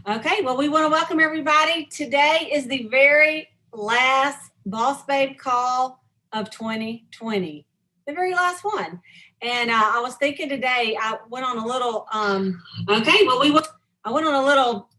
Okay, well, we want to welcome everybody. Today is the very last Boss Babe call of 2020, the very last one. And I was thinking today, I went on a little, okay, well, I went on a little,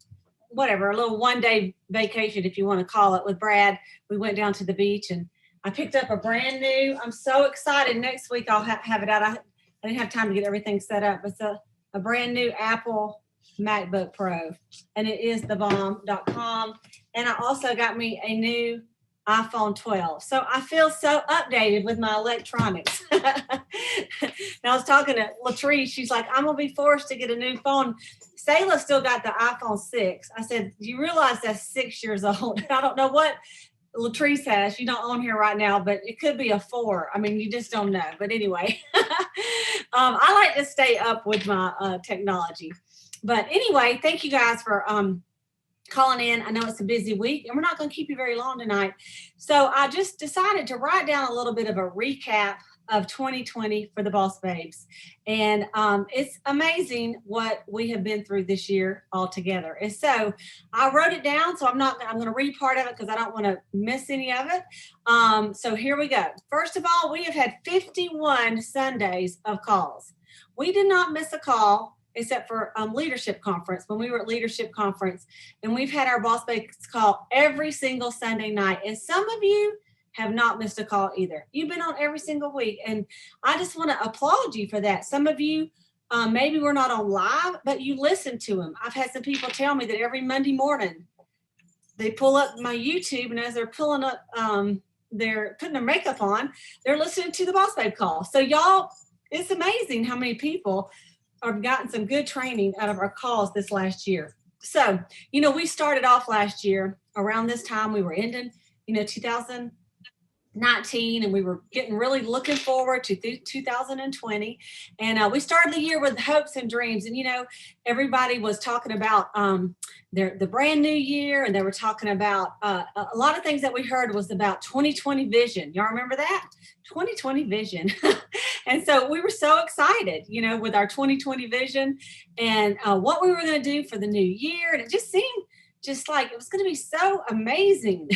whatever, a little 1 day vacation, if you want to call it, with Brad. We went down to the beach and I picked up a brand new, I'm so excited. Next week I'll have it out. I didn't have time to get everything set up. It's a brand new Apple MacBook Pro, and it is thebomb.com. And I also got me a new iPhone 12. So I feel so updated with my electronics. And I was talking to Latrice. She's like, I'm going to be forced to get a new phone. Sayla still got the iPhone 6. I said, do you realize that's 6 years old? I don't know what Latrice has. She's not on here right now, but it could be a 4. I mean, you just don't know. But anyway, I like to stay up with my technology. But anyway, thank you guys for calling in. I know it's a busy week and we're not going to keep you very long tonight. So I just decided to write down a little bit of a recap of 2020 for the Boss Babes. And it's amazing what we have been through this year all together. And so I wrote it down. So I'm going to read part of it because I don't want to miss any of it. So here we go. First of all, we have had 51 Sundays of calls. We did not miss a call except for leadership conference, when we were at leadership conference, and we've had our Boss Babes call every single Sunday night. And some of you have not missed a call either. You've been on every single week. And I just want to applaud you for that. Some of you, maybe we're not on live, but you listen to them. I've had some people tell me that every Monday morning, they pull up my YouTube, and as they're pulling up, they're putting their makeup on, they're listening to the Boss Babe call. So y'all, it's amazing how many people have gotten some good training out of our calls this last year. So, we started off last year around this time. We were ending, 2019, and we were getting really looking forward to 2020. And we started the year with hopes and dreams. And, everybody was talking about the brand new year, and they were talking about a lot of things that we heard was about 2020 vision. Y'all remember that? 2020 vision. And so we were so excited, with our 2020 vision and what we were going to do for the new year. And it just seemed just like it was going to be so amazing.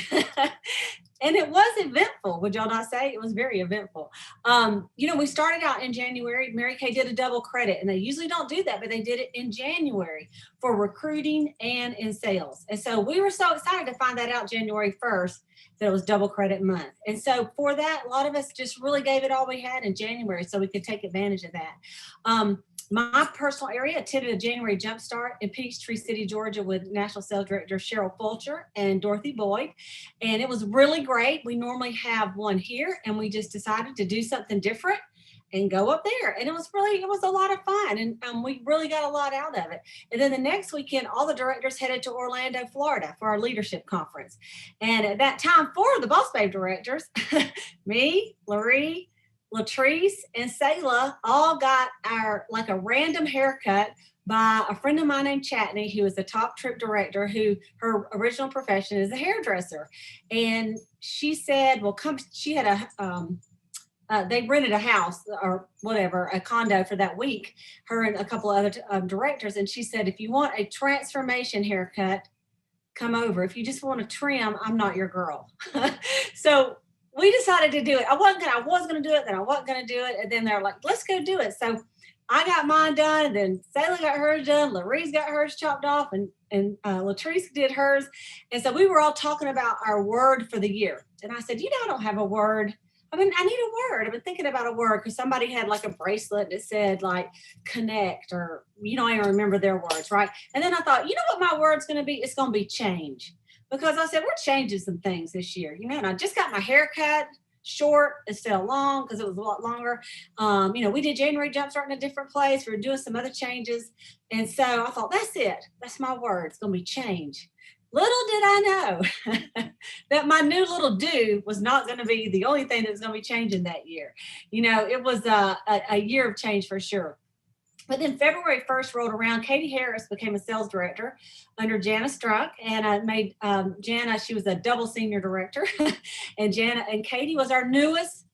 And it was eventful. Would y'all not say? It was very eventful. We started out in January. Mary Kay did a double credit, and they usually don't do that, but they did it in January for recruiting and in sales. And so we were so excited to find that out January 1st, that it was double credit month. And so for that, a lot of us just really gave it all we had in January so we could take advantage of that. My personal area attended a January Jumpstart in Peachtree City, Georgia, with National Sales Director Cheryl Fulcher and Dorothy Boyd. And it was really great. We normally have one here, and we just decided to do something different and go up there. And it was a lot of fun. And we really got a lot out of it. And then the next weekend, all the directors headed to Orlando, Florida for our leadership conference. And at that time, 4 of the Boss Babe directors, me, Laree, Latrice, and Sayla, all got a random haircut by a friend of mine named Chatney, who is the top trip director, who her original profession is a hairdresser. And she said, well, she had they rented a house or whatever, a condo for that week, her and a couple of other directors. And she said, if you want a transformation haircut, come over. If you just want to trim, I'm not your girl. So we decided to do it. I was going to do it, then I wasn't going to do it. And then they're like, let's go do it. So I got mine done, and then Sayla got hers done. Laree's got hers chopped off, and Latrice did hers. And so we were all talking about our word for the year. And I said, I don't have a word. I need a word. I've been thinking about a word because somebody had like a bracelet that said like connect, or, I don't even remember their words, right? And then I thought, what my word's going to be? It's going to be change. Because I said, we're changing some things this year, and I just got my hair cut short instead of long because it was a lot longer. We did January Jumpstart in a different place. We were doing some other changes. And so I thought, that's it. That's my word. It's going to be change. Little did I know that my new little do was not going to be the only thing that was going to be changing that year. It was a year of change for sure. But then February 1st rolled around. Katie Harris became a sales director under Jana Struck, and I made Jana, she was a double senior director, and Katie was our newest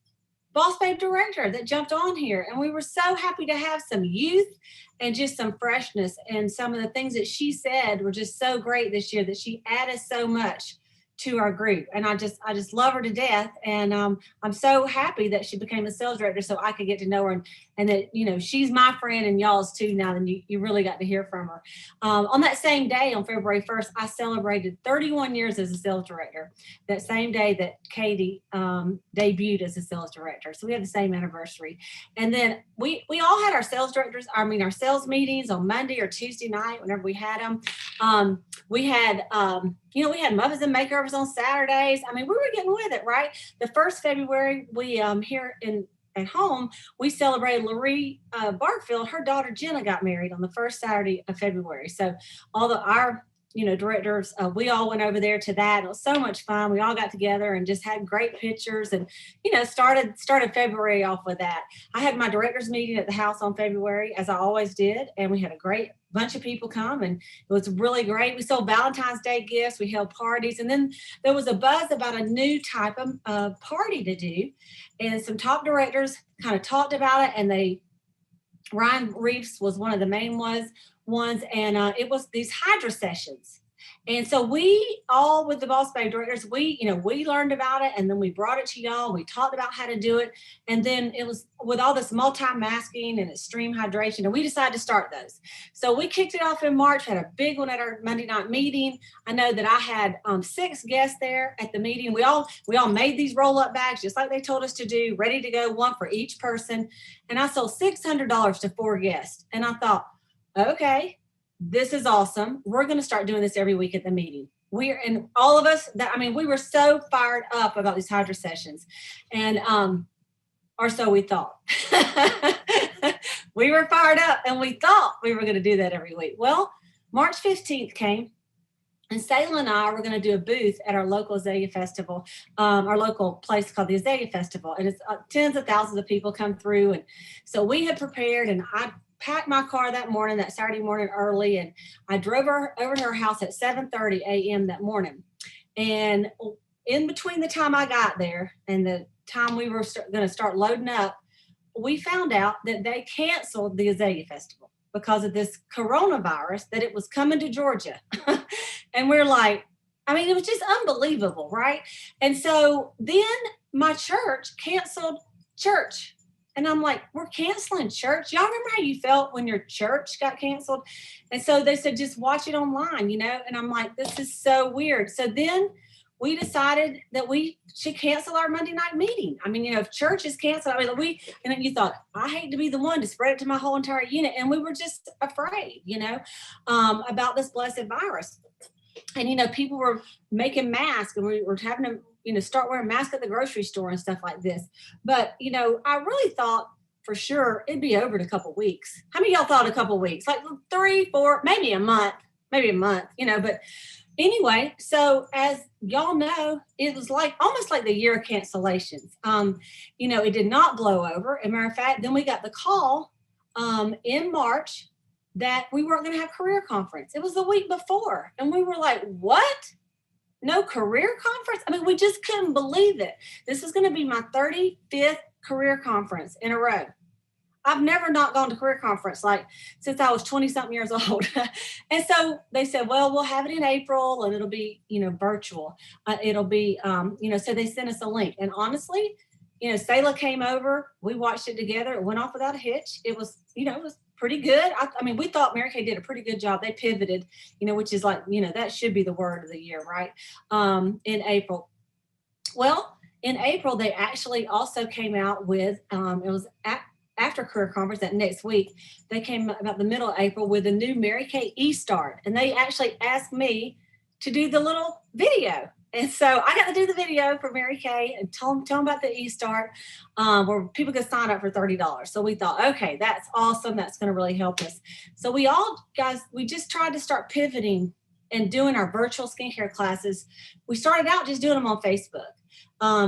Boss Babe director that jumped on here. And we were so happy to have some youth and just some freshness. And some of the things that she said were just so great this year, that she added so much to our group. And I just love her to death. And I'm so happy that she became a sales director so I could get to know her, and that, you know, she's my friend and y'all's too now. And you really got to hear from her. On that same day, on February 1st, I celebrated 31 years as a sales director. That same day that Katie debuted as a sales director. So we had the same anniversary. And then we all had our sales directors, our sales meetings on Monday or Tuesday night, whenever we had them. We had, we had muffins and makeovers on Saturdays. I mean, we were getting with it, right? The first February, we here at home, we celebrated Laurie Barkfield. Her daughter Jenna got married on the first Saturday of February. So our directors, we all went over there to that. It was so much fun. We all got together and just had great pictures, and started February off with that. I had my directors meeting at the house on February, as I always did, and we had a great bunch of people come, and it was really great. We sold Valentine's Day gifts, we held parties, and then there was a buzz about a new type of party to do, and some top directors kind of talked about it, and Ryan Reeves was one of the main ones, and it was these Hydra sessions. And so we all, with the Boss Babe directors, we learned about it, and then we brought it to y'all. We talked about how to do it. And then it was with all this multi-masking and extreme hydration, and we decided to start those. So we kicked it off in March, had a big one at our Monday night meeting. I know that I had 6 guests there at the meeting. We all made these roll-up bags, just like they told us to do, ready to go, one for each person. And I sold $600 to 4 guests. And I thought, okay, this is awesome. We're going to start doing this every week at the meeting. And all of us we were so fired up about these Hydra sessions, and or so we thought. We were fired up, and we thought we were going to do that every week. Well, March 15th came, and Sayla and I were going to do a booth at our local Azalea Festival, our local place called the Azalea Festival, and it's tens of thousands of people come through. And so we had prepared, and I packed my car that Saturday morning early, and I drove over to her house at 7:30 a.m. that morning. And in between the time I got there and the time we were going to start loading up, we found out that they canceled the Azalea Festival because of this coronavirus, that it was coming to Georgia. And we're like, it was just unbelievable, right? And so then my church canceled church. And I'm like, we're canceling church? Y'all remember how you felt when your church got canceled? And so they said, just watch it online, And I'm like, this is so weird. So then we decided that we should cancel our Monday night meeting. If church is canceled, and then you thought, I hate to be the one to spread it to my whole entire unit. And we were just afraid, about this blessed virus. And, people were making masks, and we were having to, start wearing masks at the grocery store and stuff like this. But, I really thought for sure it'd be over in a couple of weeks. How many of y'all thought a couple of weeks? Like 3, 4, maybe a month, but anyway, so as y'all know, it was almost like the year of cancellations. It did not blow over. As a matter of fact, then we got the call in March that we weren't going to have career conference. It was the week before. And we were like, what? No career conference? We just couldn't believe it. This is going to be my 35th career conference in a row. I've never not gone to career conference since I was 20 something years old. And so they said, well, we'll have it in April, and it'll be, virtual. It'll be, so they sent us a link. And honestly, Sayla came over, we watched it together. It went off without a hitch. It was pretty good. We thought Mary Kay did a pretty good job. They pivoted, which is that should be the word of the year, right? In April. Well, in April, they actually also came out with, it was after career conference that next week, they came about the middle of April with a new Mary Kay eStart. And they actually asked me to do the little video. And so I got to do the video for Mary Kay and tell them about the eStart, where people could sign up for $30. So we thought, okay, that's awesome. That's going to really help us. So we just tried to start pivoting and doing our virtual skincare classes. We started out just doing them on Facebook.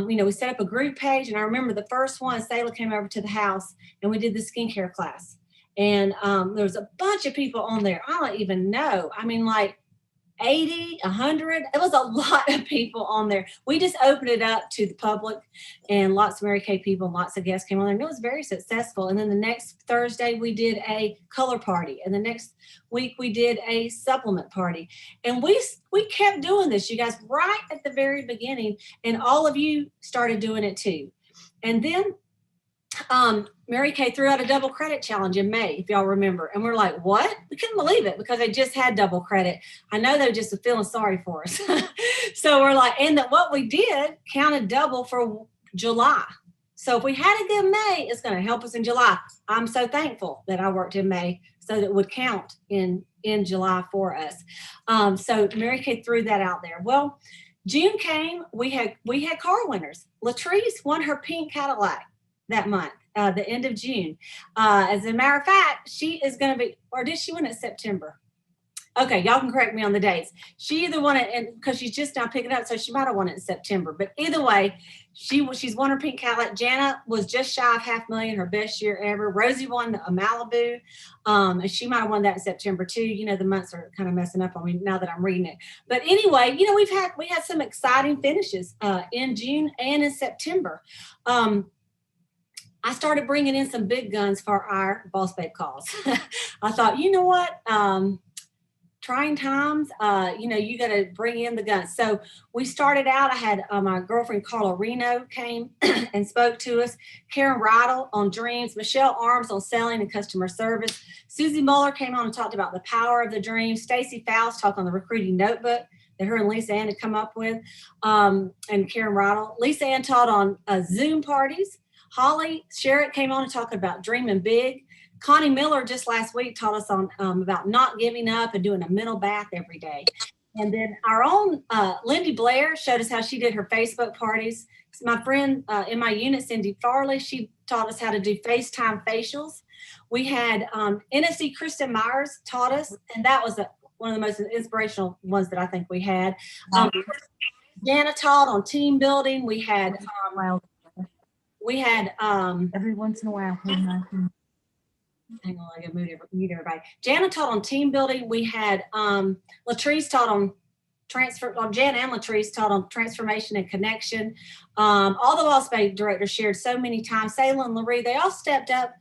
We set up a group page, and I remember the first one, Sayla came over to the house and we did the skincare class. And there was a bunch of people on there. I don't even know. 80, 100. It was a lot of people on there. We just opened it up to the public, and lots of Mary Kay people and lots of guests came on there, and it was very successful. And then the next Thursday, we did a color party, and the next week, we did a supplement party. And we kept doing this, you guys, right at the very beginning, and all of you started doing it too. And then Mary Kay threw out a double credit challenge in May, if y'all remember. And we're like, what? We couldn't believe it because they just had double credit. I know they were just feeling sorry for us. So we're like, and that what we did counted double for July. So if we had a good May, it's going to help us in July. I'm so thankful that I worked in May so that it would count in July for us. So Mary Kay threw that out there. Well, June came, we had car winners. Latrice won her pink Cadillac that month, the end of June. As a matter of fact, she is going to be, or did she win it September? Okay, y'all can correct me on the dates. She either won it, because she's just now picking up, so she might have won it in September. But either way, she's won her pink Cadillac. Jana was just shy of $500,000, her best year ever. Rosie won a Malibu, and she might have won that in September too. You know, the months are kind of messing up on me now that I'm reading it. But anyway, you know, we had some exciting finishes in June and in September. I started bringing in some big guns for our Boss Babe calls. I thought, you know what? Trying times, you know, you got to bring in the guns. So we started out, I had my girlfriend Carla Reno came and spoke to us, Karen Riddle on dreams, Michelle Arms on selling and customer service, Susie Muller came on and talked about the power of the dream, Stacy Faust talked on the recruiting notebook that her and Lisa Ann had come up with, and Karen Riddle. Lisa Ann taught on Zoom parties. Holly Sherritt came on and talked about dreaming big. Connie Miller just last week taught us on about not giving up and doing a mental bath every day. And then our own Lindy Blair showed us how she did her Facebook parties. My friend in my unit, Cindy Farley, she taught us how to do FaceTime facials. We had NSC Kristen Myers taught us, and that was one of the most inspirational ones that I think we had. Jana taught on team building. We had every once in a while. Hang on, I gotta mute everybody. Jana taught on team building. We had Latrice taught on Jana and Latrice taught on transformation and connection. All the Boss Babe directors shared so many times. Sayla and Laree, they all stepped up,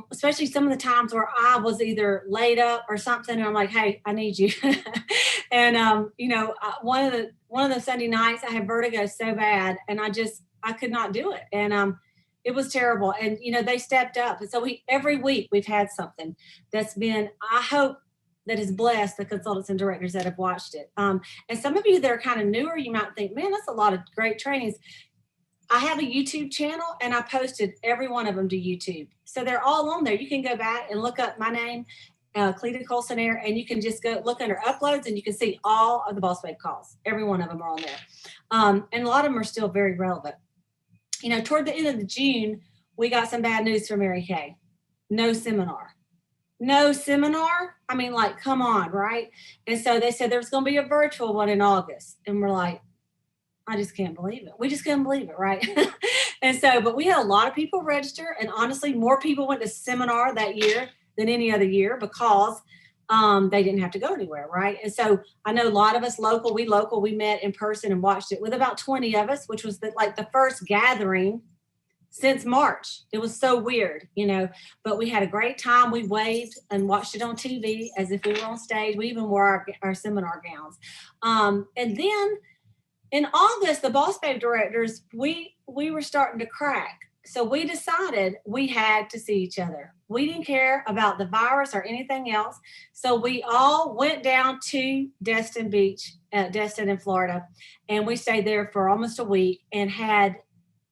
especially some of the times where I was either laid up or something, and I'm like, hey, I need you. And you know, one of the Sunday nights I had vertigo so bad, and I could not do it. And it was terrible. And, you know, they stepped up. And so every week we've had something that's been, I hope that has blessed the consultants and directors that have watched it. And some of you that are kind of newer, you might think, man, that's a lot of great trainings. I have a YouTube channel and I posted every one of them to YouTube. So they're all on there. You can go back and look up my name, Cleta Colson-Eyre, and you can just go look under uploads and you can see all of the Boss Babe calls. Every one of them are on there. And a lot of them are still very relevant. You know, toward the end of June, we got some bad news from Mary Kay. No seminar. I mean, like, come on, right? And so they said there's going to be a virtual one in August. And we're like, I just can't believe it. We just couldn't believe it, right? And so, but we had a lot of people register. And honestly, more people went to seminar that year than any other year because they didn't have to go anywhere, right? And so I know a lot of us we met in person and watched it with about 20 of us, which was the first gathering since March. It was so weird, you know, but we had a great time. We waved and watched it on TV as if we were on stage. We even wore our seminar gowns. And then in August, the Boss Babe directors, we were starting to crack. So we decided we had to see each other. We didn't care about the virus or anything else. So we all went down to Destin Beach, Destin in Florida, and we stayed there for almost a week and had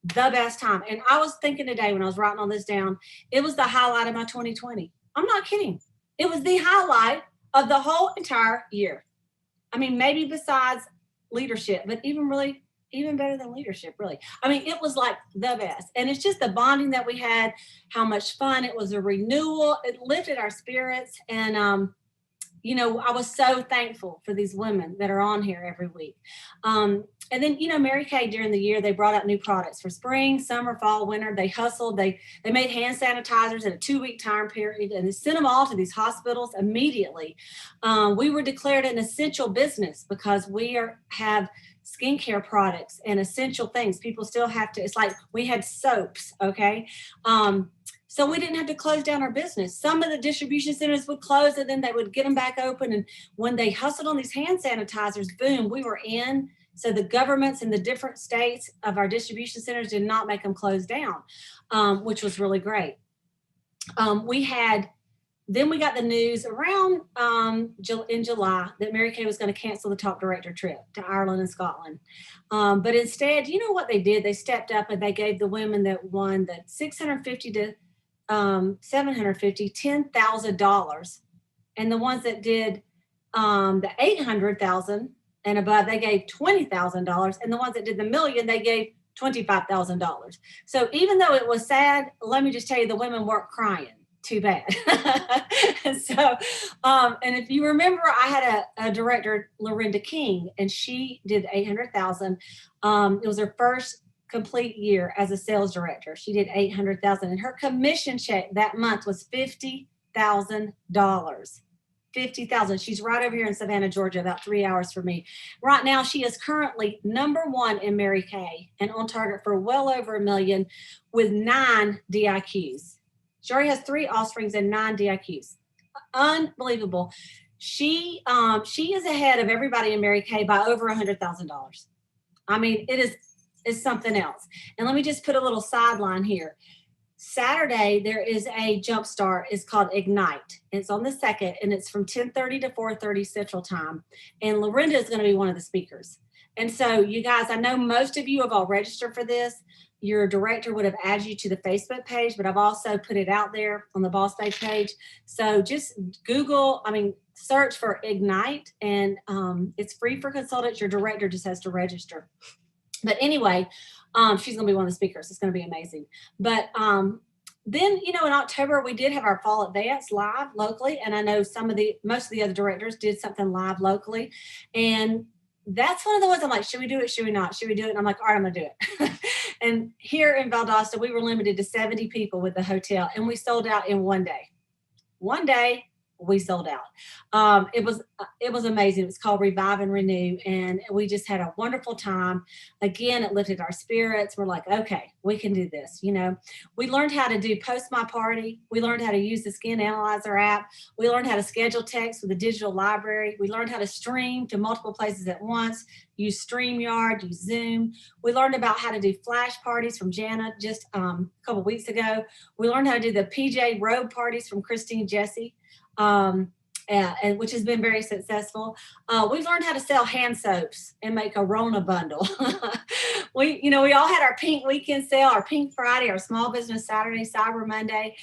the best time. And I was thinking today when I was writing all this down, it was the highlight of my 2020. I'm not kidding. It was the highlight of the whole entire year. I mean, maybe besides leadership, but even better than leadership, really. I mean, it was like the best. And it's just the bonding that we had, how much fun. It was a renewal. It lifted our spirits. And, I was so thankful for these women that are on here every week. And then, Mary Kay, during the year, they brought out new products for spring, summer, fall, winter. They hustled. They made hand sanitizers in a 2-week time period, and they sent them all to these hospitals immediately. We were declared an essential business because have skincare products and essential things. People still have to, it's like we had soaps, okay? So we didn't have to close down our business. Some of the distribution centers would close and then they would get them back open. And when they hustled on these hand sanitizers, boom, we were in. So the governments in the different states of our distribution centers did not make them close down, which was really great. Then we got the news around in July that Mary Kay was going to cancel the top director trip to Ireland and Scotland. But instead, you know what they did? They stepped up and they gave the women that won the 650 to 750, $10,000. And the ones that did the 800,000 and above, they gave $20,000. And the ones that did the million, they gave $25,000. So even though it was sad, let me just tell you, the women weren't crying too bad. And so, and if you remember, I had a director, Lorinda King, and she did 800,000. It was her first complete year as a sales director. She did 800,000, and her commission check that month was $50,000. 50,000. She's right over here in Savannah, Georgia, about 3 hours from me. Right now, she is currently #1 in Mary Kay and on target for well over $1 million with 9 DIQs. She already has 3 offsprings and 9 DIQs. Unbelievable. She is ahead of everybody in Mary Kay by over $100,000. I mean, it's something else. And let me just put a little sideline here. Saturday, there is a jumpstart. It's called Ignite. It's on the 2nd, and it's from 10:30 to 4:30 Central Time. And Lorinda is going to be one of the speakers. And so, you guys, I know most of you have all registered for this. Your director would have added you to the Facebook page, but I've also put it out there on the Boss Babe page. So just search for Ignite, and it's free for consultants. Your director just has to register. But anyway, she's going to be one of the speakers. It's going to be amazing. But then, in October, we did have our fall advance live locally. And I know most of the other directors did something live locally. And that's one of the ones I'm like, should we do it? Should we not? Should we do it? And I'm like, all right, I'm going to do it. And here in Valdosta, we were limited to 70 people with the hotel, and we sold out in one day. One day, we sold out. It was amazing. It was called Revive and Renew, and we just had a wonderful time. Again, it lifted our spirits. We're like, okay, we can do this. We learned how to do Post My Party. We learned how to use the Skin Analyzer app. We learned how to schedule text with the digital library. We learned how to stream to multiple places at once, use StreamYard, use Zoom. We learned about how to do flash parties from Jana just a couple of weeks ago. We learned how to do the PJ robe parties from Christine Jesse. And which has been very successful. We've learned how to sell hand soaps and make a Rona bundle. We all had our pink weekend sale, our pink Friday, our small business Saturday, Cyber Monday.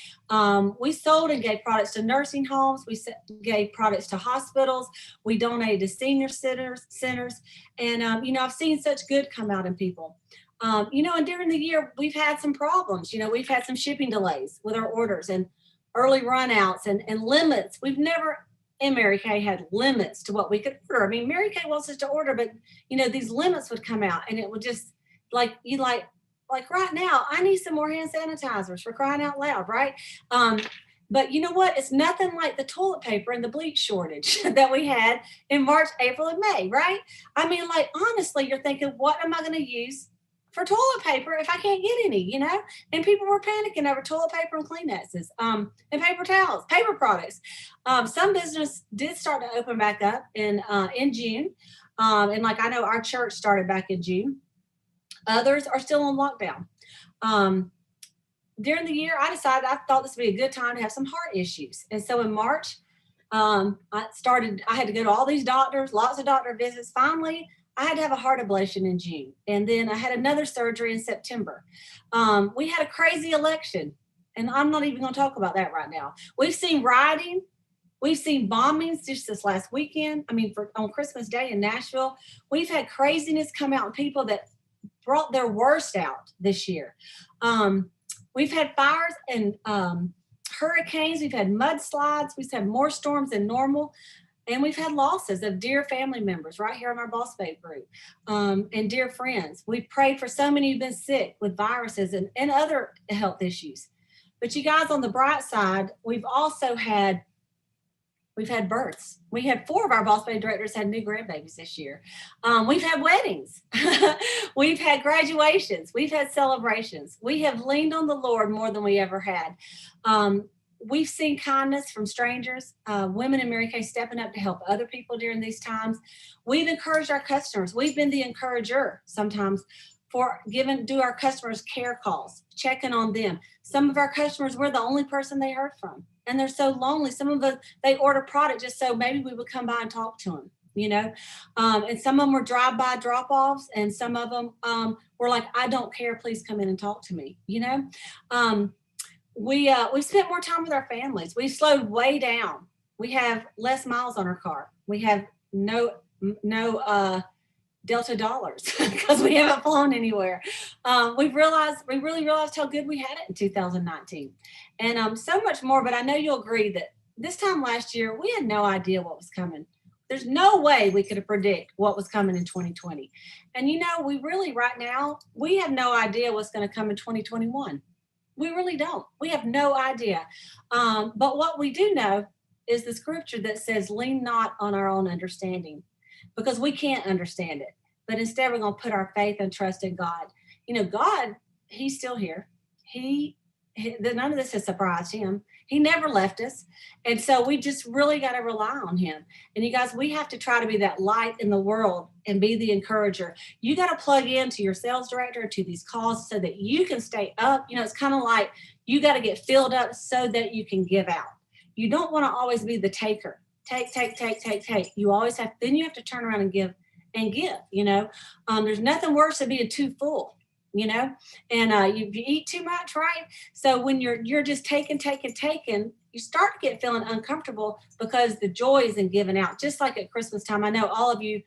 We sold and gave products to nursing homes. We gave products to hospitals. We donated to senior centers. And, I've seen such good come out in people. And during the year, we've had some problems. We've had some shipping delays with our orders and early runouts and limits. We've never in Mary Kay had limits to what we could order. I mean, Mary Kay wants us to order, but these limits would come out, and it would just like right now, I need some more hand sanitizers, for crying out loud, right? But you know what? It's nothing like the toilet paper and the bleach shortage that we had in March, April, and May, right? I mean, honestly, you're thinking, what am I going to use for toilet paper if I can't get any, And people were panicking over toilet paper and Kleenexes, and paper towels, paper products. Some business did start to open back up in June. And I know our church started back in June. Others are still on lockdown. During the year, I thought this would be a good time to have some heart issues. And so in March, I had to go to all these doctors, lots of doctor visits. Finally, I had to have a heart ablation in June, and then I had another surgery in September. We had a crazy election, and I'm not even going to talk about that right now. We've seen rioting. We've seen bombings just this last weekend. I mean, on Christmas Day in Nashville, we've had craziness come out and people that brought their worst out this year. We've had fires and hurricanes. We've had mudslides. We've had more storms than normal. And we've had losses of dear family members right here in our Boss Babe group, and dear friends. We've prayed for so many who've been sick with viruses and other health issues. But you guys, on the bright side, we've had births. We had 4 of our Boss Babe directors had new grandbabies this year. We've had weddings. We've had graduations. We've had celebrations. We have leaned on the Lord more than we ever had. We've seen kindness from strangers, women in Mary Kay stepping up to help other people during these times. We've encouraged our customers. We've been the encourager sometimes do our customers care calls, checking on them. Some of our customers, we're the only person they heard from, and they're so lonely. Some of us, they order product just so maybe we would come by and talk to them, and some of them were drive-by drop-offs, and some of them were like, I don't care, please come in and talk to me. We spent more time with our families. We slowed way down. We have less miles on our car. We have no Delta dollars because we haven't flown anywhere. We really realized how good we had it in 2019, and so much more. But I know you'll agree that this time last year we had no idea what was coming. There's no way we could have predicted what was coming in 2020, and we really right now we have no idea what's going to come in 2021. We really don't. We have no idea. But what we do know is the scripture that says, lean not on our own understanding, because we can't understand it. But instead, we're going to put our faith and trust in God. God, he's still here. None of this has surprised him. He never left us. And so we just really got to rely on him. And you guys, we have to try to be that light in the world and be the encourager. You got to plug into your sales director, to these calls, so that you can stay up. It's kind of like you got to get filled up so that you can give out. You don't want to always be the taker. Take. You always have, then you have to turn around and give. There's nothing worse than being too full. And you eat too much, right? So when you're just taking, you start to get feeling uncomfortable because the joy is in giving out. Just like at Christmas time, I know all of you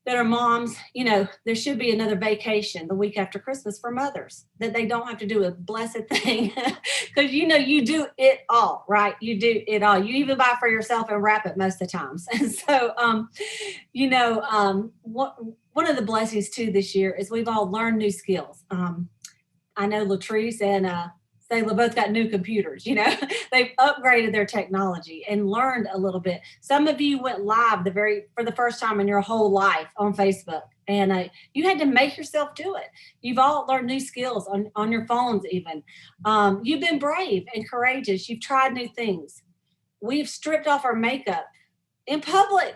that are moms, there should be another vacation the week after Christmas for mothers, that they don't have to do a blessed thing because you do it all, right? You do it all. You even buy for yourself and wrap it most of the times. And so, one of the blessings too this year is we've all learned new skills. I know Latrice and Sayla both got new computers. They've upgraded their technology and learned a little bit. Some of you went live for the first time in your whole life on Facebook, and you had to make yourself do it. You've all learned new skills on your phones even. You've been brave and courageous. You've tried new things. We've stripped off our makeup in public.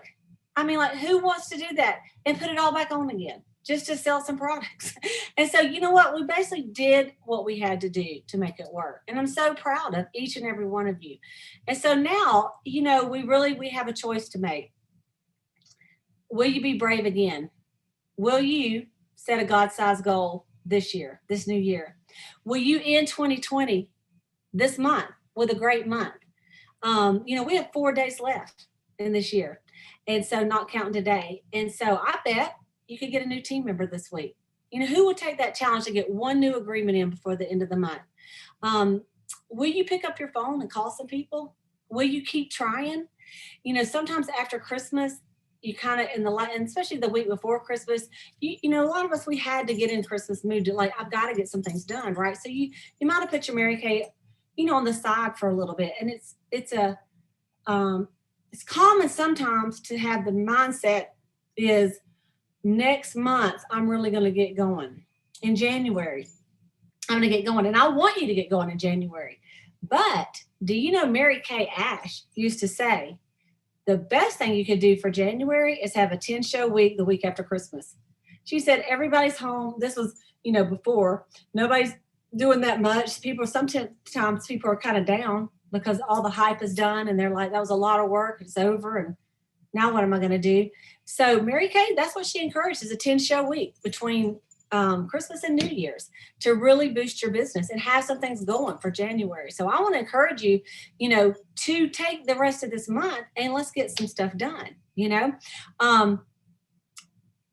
I mean, like, who wants to do that and put it all back on again just to sell some products? And so, you know what? We basically did what we had to do to make it work. And I'm so proud of each and every one of you. And so now, we have a choice to make. Will you be brave again? Will you set a God-sized goal this year, this new year? Will you end 2020 this month with a great month? We have 4 days left in this year. And so not counting today. And so I bet you could get a new team member this week. Who would take that challenge to get one new agreement in before the end of the month? Will you pick up your phone and call some people? Will you keep trying? Sometimes after Christmas, you kind of and especially the week before Christmas, a lot of us, we had to get in Christmas mood to like, I've got to get some things done, right? So you might have put your Mary Kay, on the side for a little bit. And it's common sometimes to have the mindset is next month, I'm really going to get going. In January, I'm going to get going. And I want you to get going in January. But do you know Mary Kay Ash used to say, the best thing you could do for January is have a 10-show week the week after Christmas. She said, everybody's home. This was, before. Nobody's doing that much. Sometimes people are kind of down because all the hype is done and they're like, that was a lot of work. It's over. And now what am I going to do? So Mary Kay, that's what she encouraged, is a 10-show week between Christmas and New Year's to really boost your business and have some things going for January. So I want to encourage you, to take the rest of this month and let's get some stuff done.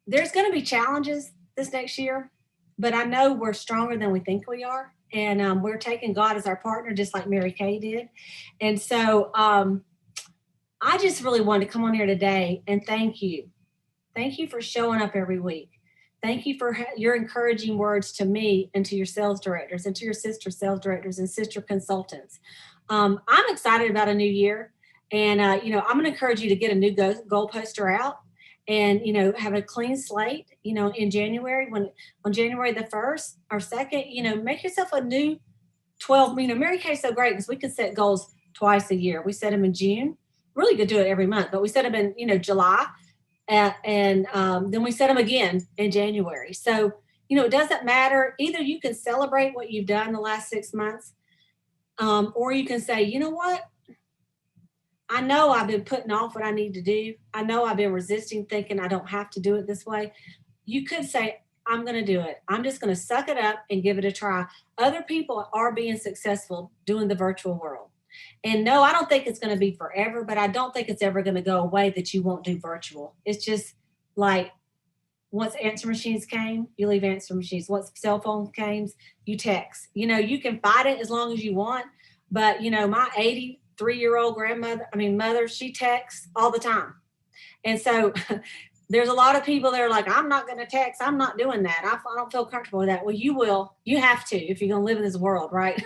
There's going to be challenges this next year, but I know we're stronger than we think we are. And we're taking God as our partner, just like Mary Kay did. And so I just really wanted to come on here today and thank you. Thank you for showing up every week. Thank you for your encouraging words to me and to your sales directors and to your sister sales directors and sister consultants. I'm excited about a new year. And, I'm going to encourage you to get a new goal poster out and, have a clean slate, in January, when on January the 1st or 2nd, make yourself a new 12. Mary Kay's so great because we can set goals twice a year. We set them in June. Really good to do it every month, but we set them in, July, and then we set them again in January. So, it doesn't matter. Either you can celebrate what you've done the last 6 months, or you can say, you know what? I know I've been putting off what I need to do. I know I've been resisting thinking I don't have to do it this way. You could say, I'm going to do it. I'm just going to suck it up and give it a try. Other people are being successful doing the virtual world. And no, I don't think it's going to be forever, but I don't think it's ever going to go away that you won't do virtual. It's just like once answer machines came, you leave answer machines. Once cell phones came, you text. You can fight it as long as you want, but my 83-year-old mother, she texts all the time. And so there's a lot of people that are like, I'm not going to text. I'm not doing that. I don't feel comfortable with that. Well, you will. You have to if you're going to live in this world, right?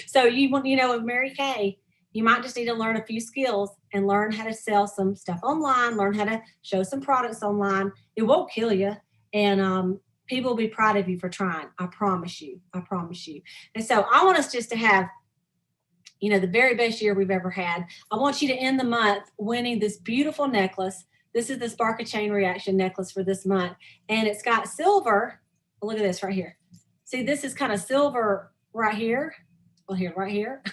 So with Mary Kay, you might just need to learn a few skills and learn how to sell some stuff online, learn how to show some products online. It won't kill you. And people will be proud of you for trying. I promise you. I promise you. And so I want us just to have the very best year we've ever had. I want you to end the month winning this beautiful necklace. This is the Spark a Chain Reaction necklace for this month. And it's got silver. Look at this right here. See, this is kind of silver right here. Well, right here.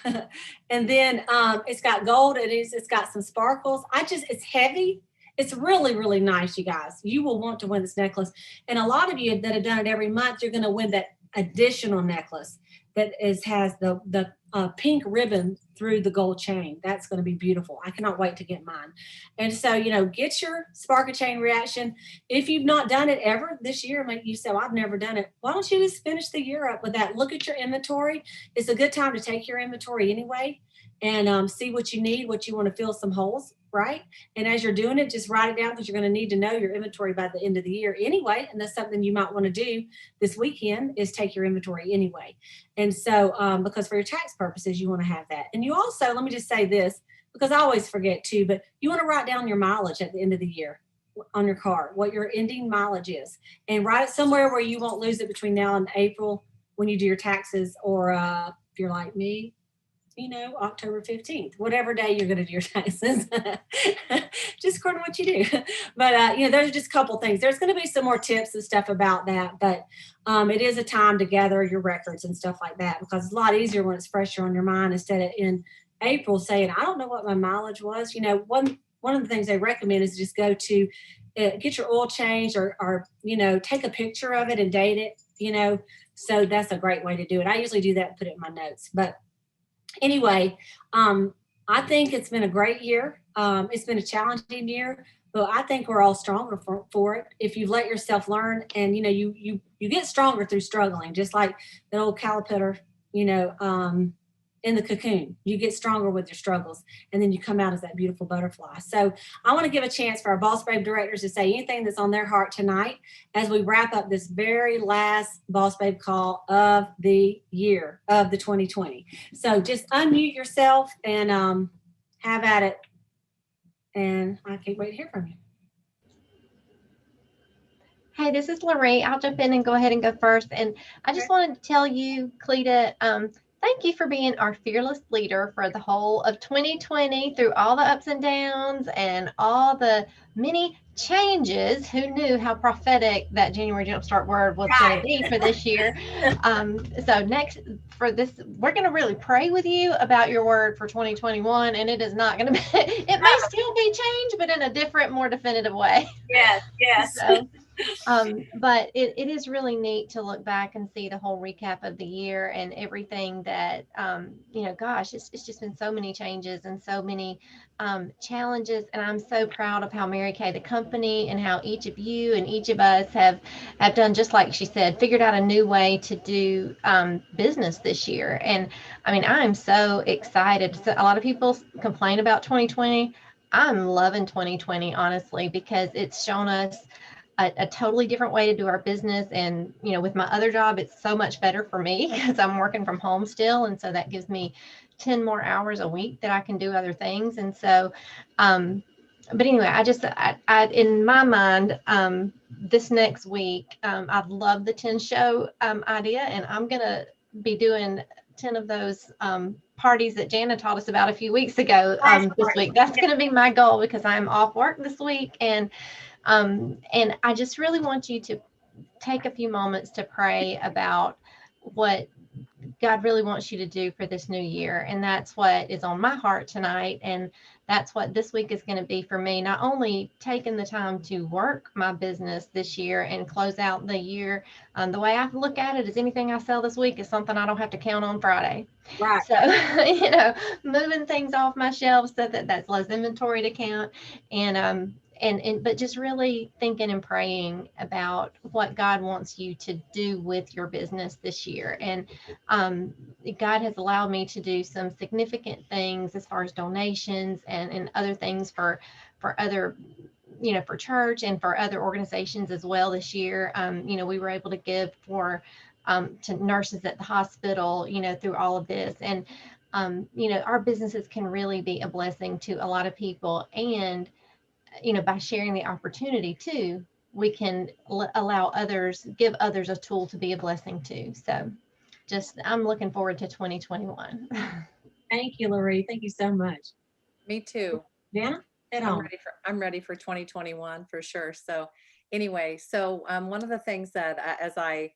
And then it's got gold. It's got some sparkles. It's heavy. It's really, really nice, you guys. You will want to win this necklace. And a lot of you that have done it every month, you're going to win that additional necklace that has the pink ribbon through the gold chain. That's going to be beautiful. I cannot wait to get mine. And so, get your Spark a Chain Reaction. If you've not done it ever this year, like you said, I've never done it. Why don't you just finish the year up with that? Look at your inventory. It's a good time to take your inventory anyway and see what you need, what you want to fill some holes, right? And as you're doing it, just write it down because you're going to need to know your inventory by the end of the year anyway. And that's something you might want to do this weekend is take your inventory anyway. And so, because for your tax purposes, you want to have that. And you also, let me just say this, because I always forget too, but you want to write down your mileage at the end of the year on your car, what your ending mileage is, and write it somewhere where you won't lose it between now and April when you do your taxes, or if you're like me, October 15th, whatever day you're going to do your taxes, just according to what you do. But, there's just a couple things. There's going to be some more tips and stuff about that. But it is a time to gather your records and stuff like that, because it's a lot easier when it's fresher on your mind instead of in April saying, I don't know what my mileage was. One of the things they recommend is just go to get your oil changed or take a picture of it and date it, so that's a great way to do it. I usually do that and put it in my notes. But anyway, I think it's been a great year. It's been a challenging year, but I think we're all stronger for it. If you let yourself learn and, you get stronger through struggling, just like that old caterpillar, in the cocoon, you get stronger with your struggles and then you come out as that beautiful butterfly. So I want to give a chance for our Boss Babe directors to say anything that's on their heart tonight as we wrap up this very last Boss Babe call of the year of the 2020. So just unmute yourself and have at it. And I can't wait to hear from you. Hey, this is Lorraine. I'll jump in and go ahead and go first. And I just wanted to tell you, Cleta, thank you for being our fearless leader for the whole of 2020 through all the ups and downs and all the many changes. Who knew how prophetic that January Jumpstart word was going to be for this year? So next for this, we're going to really pray with you about your word for 2021. And it is not going to be, it may still be changed, but in a different, more definitive way. Yes. So, but it is really neat to look back and see the whole recap of the year and everything that, gosh, it's just been so many changes and so many challenges. And I'm so proud of how Mary Kay, the company, and how each of you and each of us have done, just like she said, figured out a new way to do business this year. And I mean, I'm so excited. So a lot of people complain about 2020. I'm loving 2020, honestly, because it's shown us a totally different way to do our business. And, with my other job, it's so much better for me because I'm working from home still. And so that gives me 10 more hours a week that I can do other things. And so, but anyway, I in my mind, this next week, I've loved the 10 show idea, and I'm going to be doing 10 of those parties that Jana taught us about a few weeks ago this week. That's going to be my goal because I'm off work this week. And I just really want you to take a few moments to pray about what God really wants you to do for this new year. And that's what is on my heart tonight. And that's what this week is going to be for me. Not only taking the time to work my business this year and close out the year, the way I look at it is anything I sell this week is something I don't have to count on Friday. Right. So, moving things off my shelves so that that's less inventory to count. But just really thinking and praying about what God wants you to do with your business this year. And God has allowed me to do some significant things as far as donations and other things for other, for church and for other organizations as well this year. We were able to give to nurses at the hospital, through all of this. And, our businesses can really be a blessing to a lot of people. And, by sharing the opportunity too, we can give others a tool to be a blessing too. So I'm looking forward to 2021. Thank you, Loree. Thank you so much. Me too. Yeah. I'm ready for 2021 for sure. So anyway, one of the things that as I,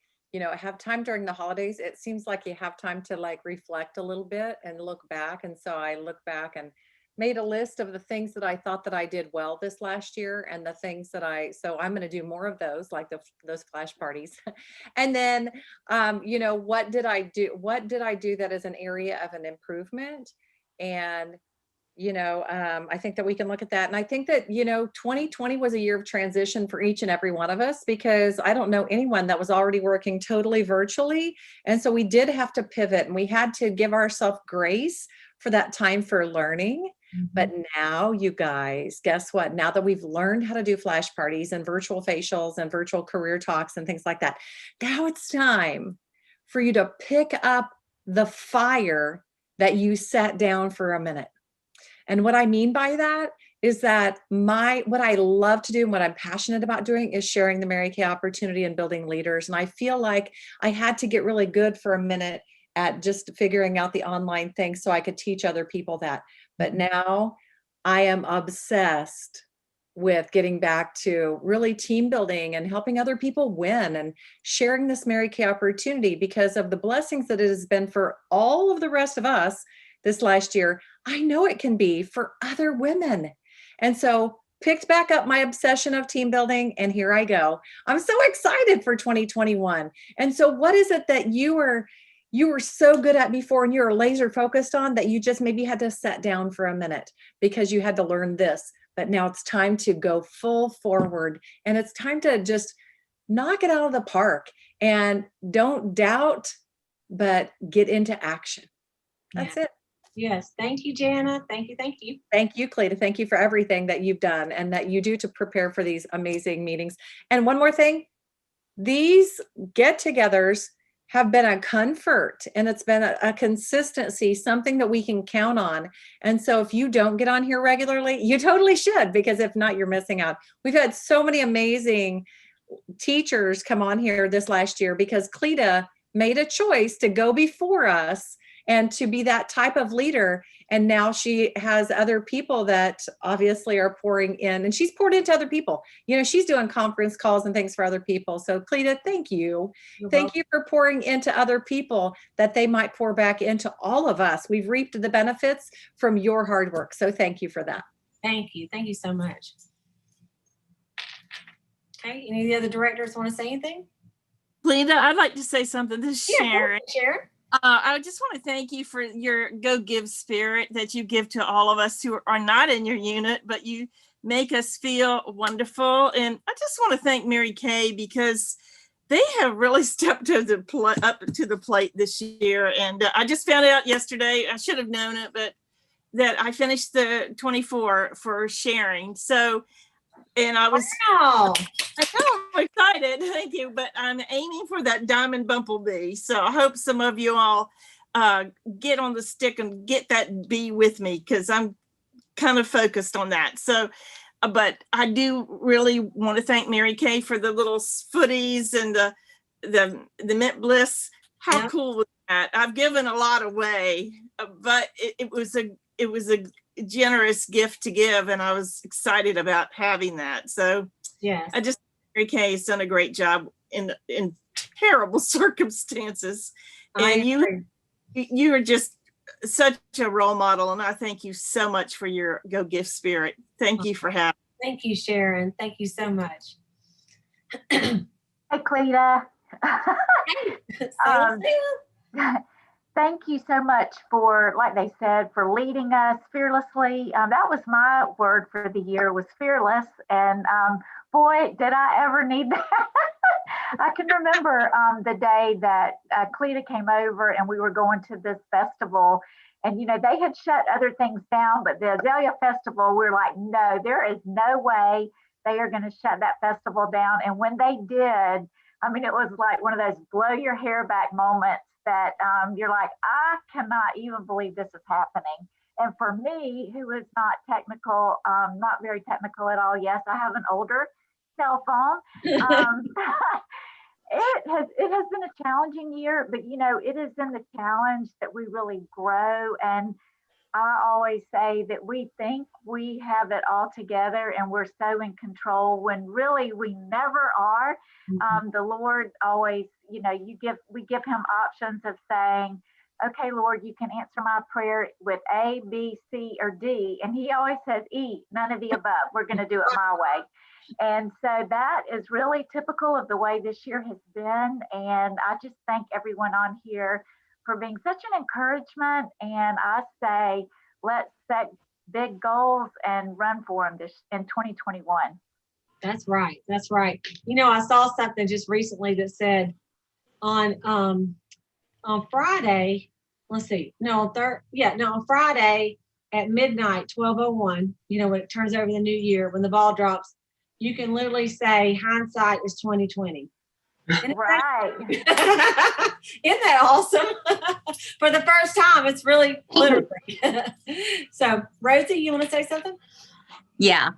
have time during the holidays, it seems like you have time to like reflect a little bit and look back. And so I look back and made a list of the things that I thought that I did well this last year and the things that so I'm going to do more of those, like those flash parties. And then, what did I do? What did I do that is an area of an improvement? And, I think that we can look at that. And I think that, 2020 was a year of transition for each and every one of us, because I don't know anyone that was already working totally virtually. And so we did have to pivot, and we had to give ourselves grace for that time for learning. Mm-hmm. But now, you guys, guess what? Now that we've learned how to do flash parties and virtual facials and virtual career talks and things like that, now it's time for you to pick up the fire that you set down for a minute. And what I mean by that is that what I love to do and what I'm passionate about doing is sharing the Mary Kay opportunity and building leaders. And I feel like I had to get really good for a minute at just figuring out the online thing so I could teach other people that. But now I am obsessed with getting back to really team building and helping other people win and sharing this Mary Kay opportunity because of the blessings that it has been for all of the rest of us this last year. I know it can be for other women. And so picked back up my obsession of team building, and here I go. I'm so excited for 2021. And so what is it that you were so good at before and you're laser focused on that you just maybe had to sit down for a minute because you had to learn this, but now it's time to go full forward, and it's time to just knock it out of the park and don't doubt, but get into action. That's it. Yes. Thank you, Jana. Thank you. Thank you. Thank you, Cleta. Thank you for everything that you've done and that you do to prepare for these amazing meetings. And one more thing, these get-togethers have been a comfort, and it's been a consistency, something that we can count on. And so if you don't get on here regularly, you totally should, because if not, you're missing out. We've had so many amazing teachers come on here this last year because Cleta made a choice to go before us and to be that type of leader. And now she has other people that obviously are pouring in, and she's poured into other people. She's doing conference calls and things for other people. So Cleta, thank you. Thank you for pouring into other people that they might pour back into all of us. We've reaped the benefits from your hard work. So thank you for that. Thank you. Thank you so much. Okay. Any of the other directors want to say anything? Cleta, I'd like to say something. This is Sharon. Sharon. I just want to thank you for your go-give spirit that you give to all of us who are not in your unit, but you make us feel wonderful. And I just want to thank Mary Kay because they have really stepped up to the plate this year. And I just found out yesterday. I should have known it, but that I finished the 24 for sharing. So, and I was, Wow. I know I'm excited. Thank you. But I'm aiming for that diamond bumblebee. So I hope some of you all get on the stick and get that bee with me, because I'm kind of focused on that. So, but I do really want to thank Mary Kay for the little footies and the Mint Bliss. How Yep. cool was that? I've given a lot away, but it was a generous gift to give, and I was excited about having that. So Yes. I just, Mary Kay has done a great job in terrible circumstances, and you are just such a role model, and I thank you so much for your Go Give spirit. Thank you for having me. Thank you, Sharon. Thank you so much. Hey, Cleta. Thank you so much for, like they said, for leading us fearlessly. That was my word for the year, was fearless. And boy, did I ever need that. I can remember the day that Cleta came over and we were going to this festival. And, you know, they had shut other things down, but the Azalea Festival, we're like, no, there is no way they are going to shut that festival down. And when they did, I mean, it was like one of those blow your hair back moments that you're like, I cannot even believe this is happening. And for me, who is not technical, not very technical at all, yes, I have an older cell phone. It has been a challenging year, but you know, it is in the challenge that we really grow. And I always say that we think we have it all together and we're so in control when really we never are. The Lord always, you know, we give him options of saying, okay, Lord, you can answer my prayer with A, B, C, or D. And he always says E, none of the above. We're going to do it my way. And so that is really typical of the way this year has been. And I just thank everyone on here for being such an encouragement. And I say, let's set big goals and run for them in 2021. That's right. That's right. You know, I saw something just recently that said on Friday, let's see, no, on Friday at midnight, 12:01, you know, when it turns over the new year, when the ball drops, you can literally say hindsight is 2020. Right. Isn't that awesome? For the first time, it's really literally. So, Rosie, you want to say something? Yeah.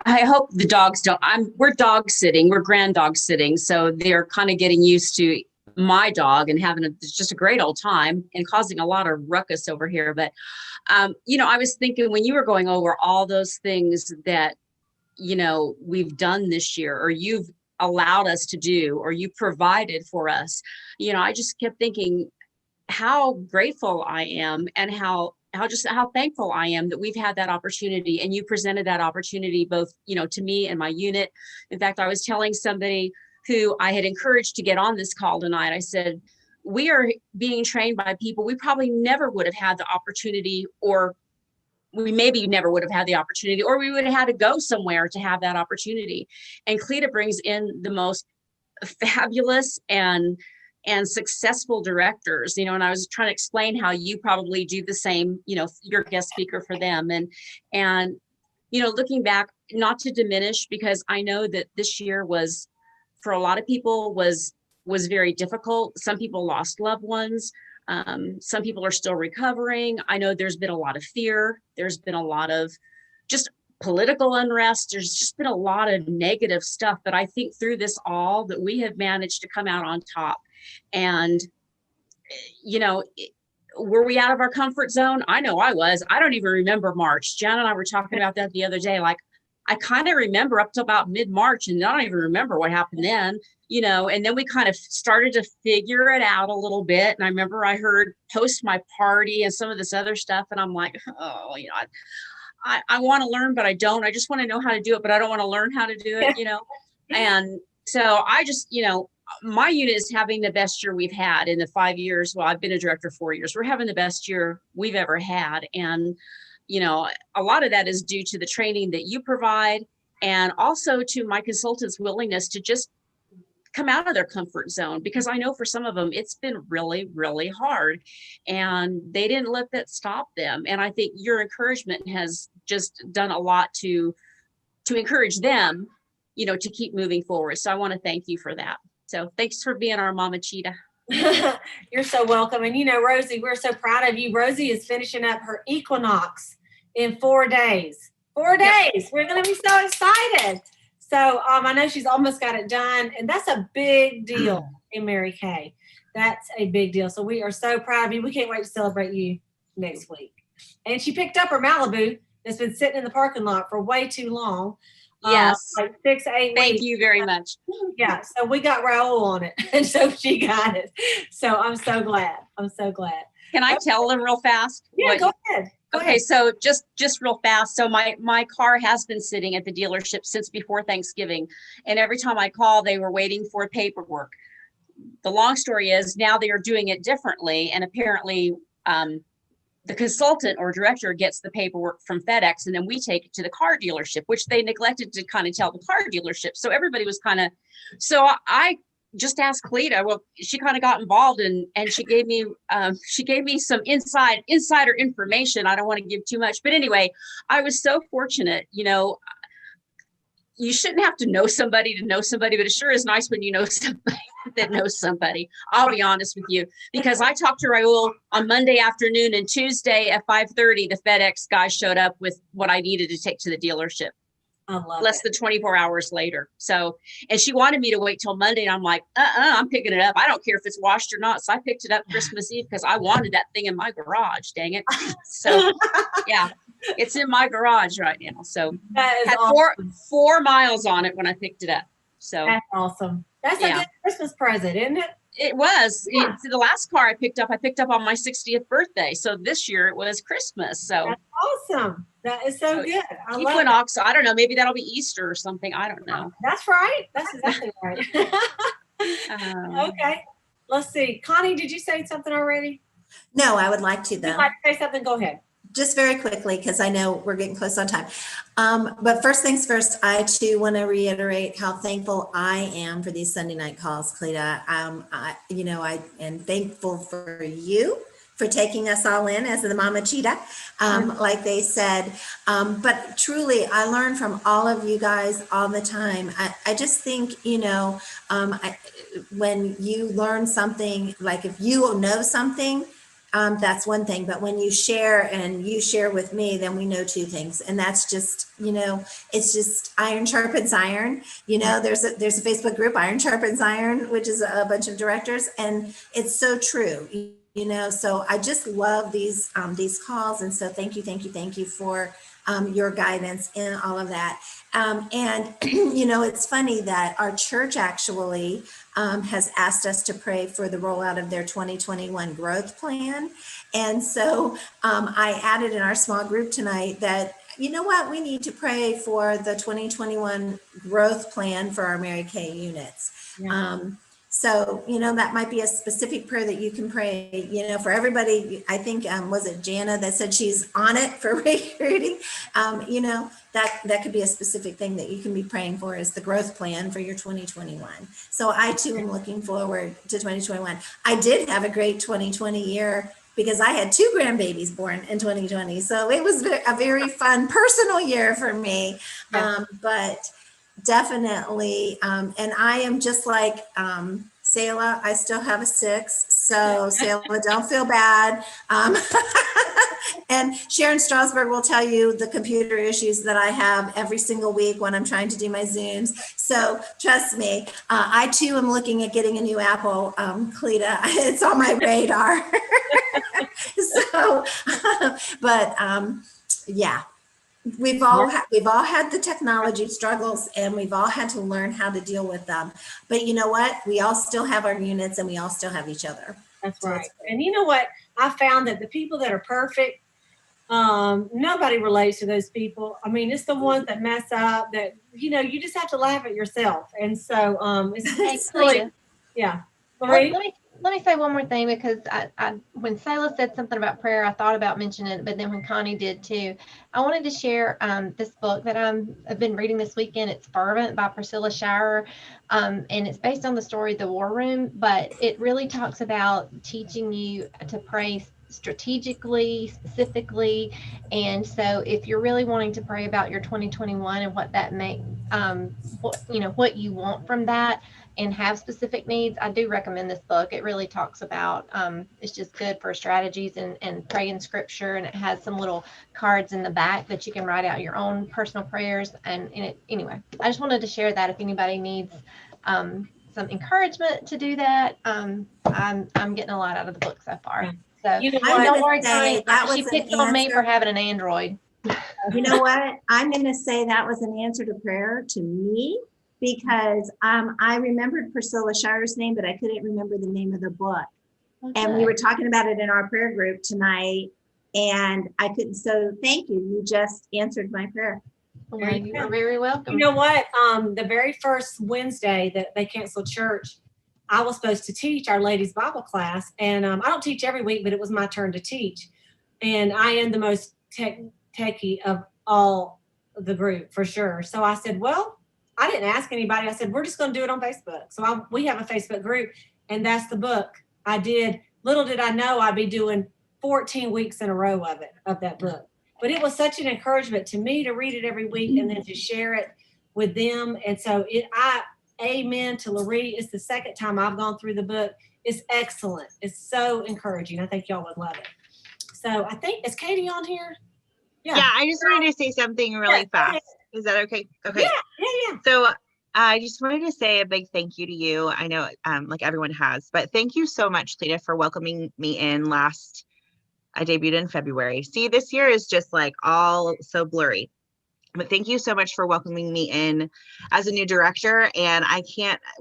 I hope the dogs don't. We're dog sitting. We're grand dog sitting. So they're kind of getting used to my dog and having just a great old time and causing a lot of ruckus over here. But, you know, I was thinking when you were going over all those things that, you know, we've done this year or you've allowed us to do or you provided for us, you know, I just kept thinking how grateful I am and how thankful I am that we've had that opportunity and you presented that opportunity both, you know, to me and my unit. In fact, I was telling somebody who I had encouraged to get on this call tonight, I said, we are being trained by people we probably never would have had the opportunity, or we maybe never would have had the opportunity, or we would have had to go somewhere to have that opportunity. And Cleta brings in the most fabulous and successful directors, you know, and I was trying to explain how you probably do the same, you know, you're a guest speaker for them. And, you know, looking back, not to diminish, because I know that this year was, for a lot of people, was very difficult. Some people lost loved ones. Some people are still recovering. I know there's been a lot of fear. There's been a lot of just political unrest. There's just been a lot of negative stuff, but I think through this all that we have managed to come out on top. And, you know, were we out of our comfort zone? I know I was. I don't even remember March. Jan and I were talking about that the other day. Like, I kind of remember up to about mid-March, and I don't even remember what happened then, you know, and then we kind of started to figure it out a little bit. And I remember I heard post my party and some of this other stuff. And I'm like, oh, you know, I want to learn, but I don't. I just want to know how to do it, but I don't want to learn how to do it, you know? And so I just, you know, my unit is having the best year we've had in the 5 years. Well, I've been a director 4 years. We're having the best year we've ever had. And, you know, a lot of that is due to the training that you provide and also to my consultants' willingness to just come out of their comfort zone, because I know for some of them it's been really, really hard, and they didn't let that stop them. And I think your encouragement has just done a lot to encourage them, to keep moving forward. So I want to thank you for that. So thanks for being our Mama Cheetah. You're so welcome. And Rosie, we're so proud of you. Rosie is finishing up her equinox in 4 days. 4 days. We're going to be so excited. So I know she's almost got it done, and that's a big deal in Mary Kay. That's a big deal. So we are so proud of you. We can't wait to celebrate you next week. And she picked up her Malibu that's been sitting in the parking lot for way too long. Yes. Like 6 to 8 weeks. Thank you very much. Yeah. So we got Raul on it, and so she got it. So I'm so glad. I'm so glad. Can I tell them real fast? Yeah, go ahead. Okay, so just real fast. So my car has been sitting at the dealership since before Thanksgiving, and every time I call, they were waiting for paperwork. The long story is now they are doing it differently, and apparently the consultant or director gets the paperwork from FedEx, and then we take it to the car dealership, which they neglected to kind of tell the car dealership. So everybody was kind of, so I just asked Cleta. Well, she kind of got involved, and she gave me some insider information. I don't want to give too much, but anyway, I was so fortunate. You shouldn't have to know somebody to know somebody, but it sure is nice when you know somebody that knows somebody. I'll be honest with you, because I talked to Raul on Monday afternoon, and Tuesday at 5:30, the FedEx guy showed up with what I needed to take to the dealership. I love Less it. than 24 hours later. So, and she wanted me to wait till Monday, and I'm like, I'm picking it up. I don't care if it's washed or not. So I picked it up Christmas Eve because I wanted that thing in my garage, dang it. So yeah, it's in my garage right now. So That is had awesome. 4 miles on it when I picked it up. So That's awesome. That's a Yeah. good Christmas present, isn't it? it was. Yeah. The last car I picked up on my 60th birthday. So this year it was Christmas. So That's awesome. That is so good. I love it. equinox, I don't know, maybe that'll be Easter or something. I don't know. That's right. That's exactly right. Okay. Let's see. Connie, did you say something already? No, I would like to You'd though. like to say something? Go ahead. Just very quickly, because I know we're getting close on time. But first things first, I too want to reiterate how thankful I am for these Sunday night calls, Cleta. I am thankful for you for taking us all in as the Mama Cheetah, like they said. But truly, I learn from all of you guys all the time. I just think, when you learn something, like if you know something, that's one thing, but when you share and you share with me, then we know two things. And that's just, it's just iron sharpens iron. There's a Facebook group, Iron Sharpens Iron, which is a bunch of directors. And it's so true, so I just love these calls. And so thank you for your guidance in all of that. And it's funny that our church actually has asked us to pray for the rollout of their 2021 growth plan. And so I added in our small group tonight that, you know what, we need to pray for the 2021 growth plan for our Mary Kay units. Yeah. So, that might be a specific prayer that you can pray, for everybody. I think, was it Jana that said she's on it for recruiting? That could be a specific thing that you can be praying for, is the growth plan for your 2021. So I too am looking forward to 2021. I did have a great 2020 year because I had 2 grandbabies born in 2020. So it was a very fun personal year for me. Yeah. But definitely, and I am just like Selah, I still have a 6. So Selah, don't feel bad. And Sharon Strasberg will tell you the computer issues that I have every single week when I'm trying to do my Zooms. So trust me, I too am looking at getting a new Apple, Cleta. It's on my radar. So, but yeah. We've all had the technology struggles, and we've all had to learn how to deal with them. But you know what? We all still have our units, and we all still have each other. That's right. And you know what? I found that the people that are perfect, nobody relates to those people. I mean, it's the ones that mess up that, you just have to laugh at yourself. And so it's really, yeah. Let let me say one more thing, because when Selah said something about prayer, I thought about mentioning it, but then when Connie did too, I wanted to share this book that I've been reading this weekend. It's Fervent by Priscilla Shirer, and it's based on the story The War Room, but it really talks about teaching you to pray strategically, specifically. And so if you're really wanting to pray about your 2021 and what that may, what you want from that, and have specific needs, I do recommend this book. It really talks about, it's just good for strategies and praying scripture. And it has some little cards in the back that you can write out your own personal prayers. And anyway, I just wanted to share that if anybody needs some encouragement to do that. I'm getting a lot out of the book so far. So You know I'm what? don't gonna worry, say Connie. that She was an picks on me for answer. having an Android. You know what? I'm going to say that was an answer to prayer to me, because I remembered Priscilla Shirer's name, but I couldn't remember the name of the book. And we were talking about it in our prayer group tonight, and I couldn't. So thank you. You just answered my prayer. Well, you are very welcome. You know what? The very first Wednesday that they canceled church, I was supposed to teach our ladies' Bible class. And I don't teach every week, but it was my turn to teach. And I am the most techie of all the group, for sure. So I said, well, I didn't ask anybody. I said, we're just going to do it on Facebook. So we have a Facebook group, and that's the book. I did. Little did I know I'd be doing 14 weeks in a row of that book. But it was such an encouragement to me to read it every week and then to share it with them. And so amen to Larry. It's the second time I've gone through the book. It's excellent. It's so encouraging. I think y'all would love it. So I think, is Katie on here? Yeah, I just wanted to say something really fast. Is that okay? Okay. Yeah. So I just wanted to say a big thank you to you. I know like everyone has, but thank you so much, Cleta, for welcoming me in I debuted in February. See, this year is just like all so blurry. But thank you so much for welcoming me in as a new director. And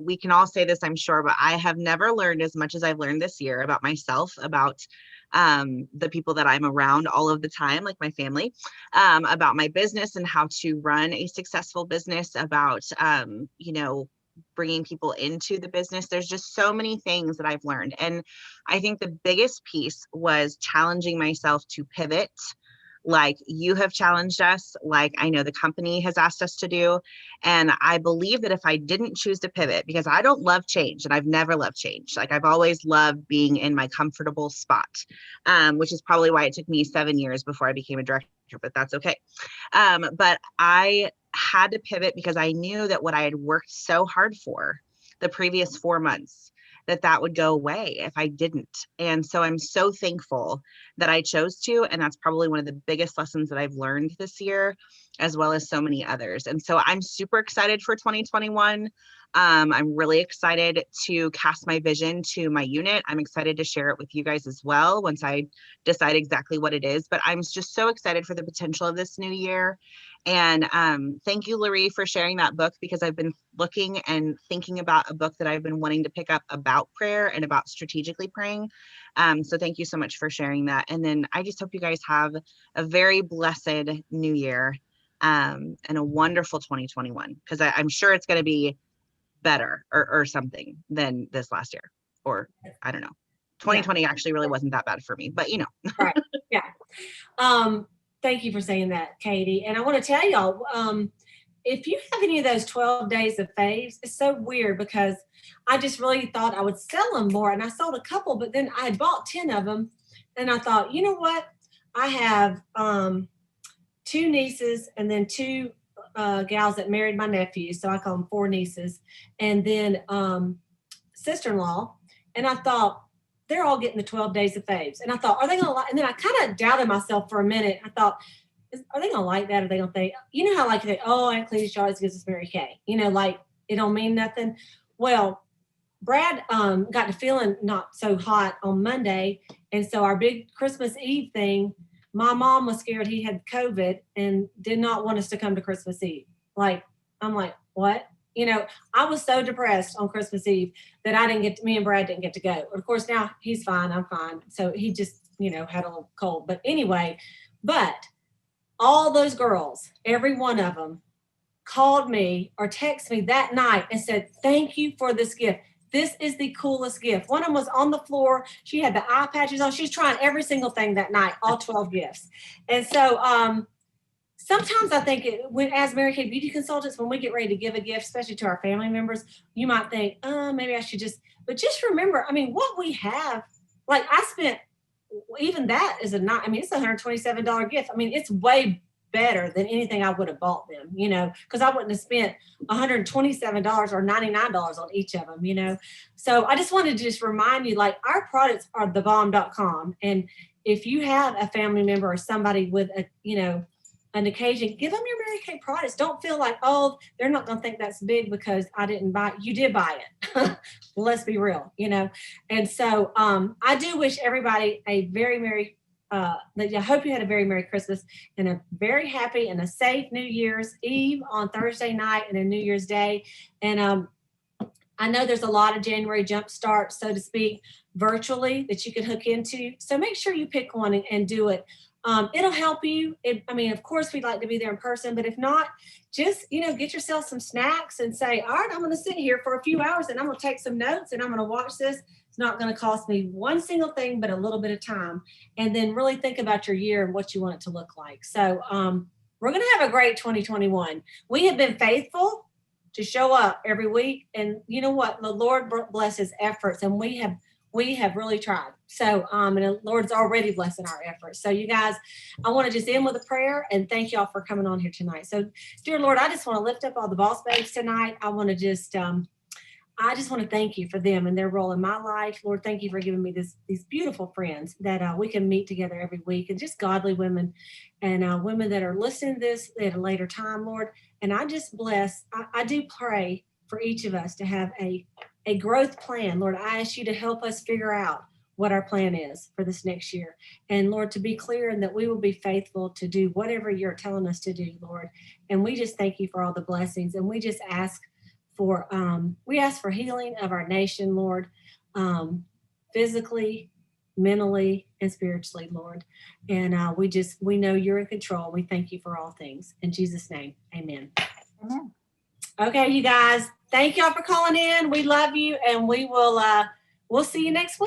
we can all say this, I'm sure, but I have never learned as much as I've learned this year about myself, about the people that I'm around all of the time, like my family, about my business and how to run a successful business, about, bringing people into the business. There's just so many things that I've learned. And I think the biggest piece was challenging myself to pivot, like you have challenged us, like I know the company has asked us to do. And I believe that if I didn't choose to pivot, because I don't love change and I've never loved change, like I've always loved being in my comfortable spot, which is probably why it took me 7 years before I became a director, but that's okay. But I had to pivot because I knew that what I had worked so hard for the previous 4 months, that would go away if I didn't. And so I'm so thankful that I chose to, and that's probably one of the biggest lessons that I've learned this year, as well as so many others. And so I'm super excited for 2021. I'm really excited to cast my vision to my unit. I'm excited to share it with you guys as well once I decide exactly what it is, but I'm just so excited for the potential of this new year. And thank you, Larry, for sharing that book, because I've been looking and thinking about a book that I've been wanting to pick up about prayer and about strategically praying. So thank you so much for sharing that. And then I just hope you guys have a very blessed new year and a wonderful 2021, because I'm sure it's going to be better or something than this last year, or I don't know. 2020 actually really wasn't that bad for me, but Right. Yeah. Thank you for saying that, Katie. And I want to tell y'all, if you have any of those 12 days of faves, it's so weird because I just really thought I would sell them more. And I sold a couple, but then I had bought 10 of them. And I thought, you know what? I have 2 nieces and then 2 gals that married my nephew. So I call them 4 nieces. And then sister-in-law. And I thought, they're all getting the 12 days of faves. And I thought, are they going to like, and then I kind of doubted myself for a minute. I thought, are they going to like that? Or are they going to think, you know how like they, oh, Aunt Cletus always gives us Mary Kay, like it don't mean nothing. Well, Brad got to feeling not so hot on Monday. And so our big Christmas Eve thing, my mom was scared he had COVID and did not want us to come to Christmas Eve. I'm like, what? I was so depressed on Christmas Eve that me and Brad didn't get to go. Of course, now he's fine. I'm fine. So he just, had a little cold. But anyway, all those girls, every one of them called me or texted me that night and said, thank you for this gift. this is the coolest gift. One of them was on the floor. She had the eye patches on. She's trying every single thing that night, all 12 gifts. And so sometimes I think when, as Mary Kay beauty consultants, when we get ready to give a gift, especially to our family members, you might think, maybe I should but just remember, I mean, what we have, like I spent, even that is it's a $127 gift. I mean, it's way better than anything I would have bought them, because I wouldn't have spent $127 or $99 on each of them, So I just wanted to just remind you, like, our products are thebomb.com. And if you have a family member or somebody with an occasion, give them your Mary Kay products. Don't feel like, oh, they're not going to think that's big because I didn't buy it. You did buy it. Let's be real, And so I do wish everybody a very Merry I hope you had a very Merry Christmas and a very happy and a safe New Year's Eve on Thursday night and a New Year's Day. And I know there's a lot of January jump starts, so to speak, virtually that you can hook into. So make sure you pick one and do it. It'll help you. Of course, we'd like to be there in person, but if not, just, get yourself some snacks and say, all right, I'm going to sit here for a few hours and I'm going to take some notes and I'm going to watch this. It's not going to cost me one single thing, but a little bit of time. And then really think about your year and what you want it to look like. So we're going to have a great 2021. We have been faithful to show up every week. And you know what? The Lord bless his efforts. And we have really tried. So, and the Lord's already blessing our efforts. So you guys, I want to just end with a prayer and thank y'all for coming on here tonight. So dear Lord, I just want to lift up all the boss babes tonight. I want to just want to thank you for them and their role in my life. Lord, thank you for giving me these beautiful friends that we can meet together every week, and just godly women and women that are listening to this at a later time, Lord. And I just I do pray for each of us to have a growth plan. Lord, I ask you to help us figure out what our plan is for this next year. And Lord, to be clear and that we will be faithful to do whatever you're telling us to do, Lord. And we just thank you for all the blessings. And we just ask for healing of our nation, Lord, physically, mentally, and spiritually, Lord. And we know you're in control. We thank you for all things. In Jesus' name, amen. Amen. Okay, you guys, thank y'all for calling in. We love you, and we'll see you next week.